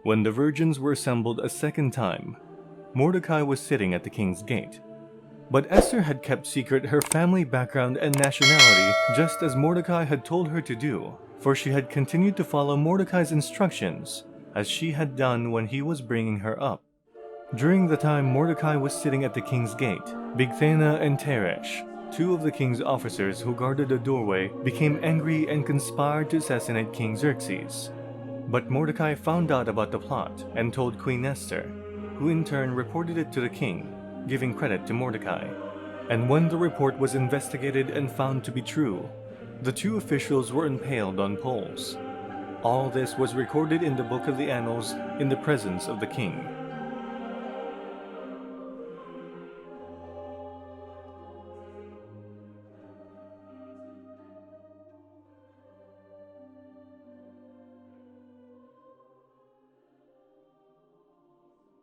When the virgins were assembled a second time, Mordecai was sitting at the king's gate. But Esther had kept secret her family background and nationality, just as Mordecai had told her to do, for she had continued to follow Mordecai's instructions, as she had done when he was bringing her up. During the time Mordecai was sitting at the king's gate, Bigthana and Teresh, two of the king's officers who guarded the doorway, became angry and conspired to assassinate King Xerxes. But Mordecai found out about the plot and told Queen Esther, who in turn reported it to the king, giving credit to Mordecai. And when the report was investigated and found to be true, the two officials were impaled on poles. All this was recorded in the book of the annals in the presence of the king.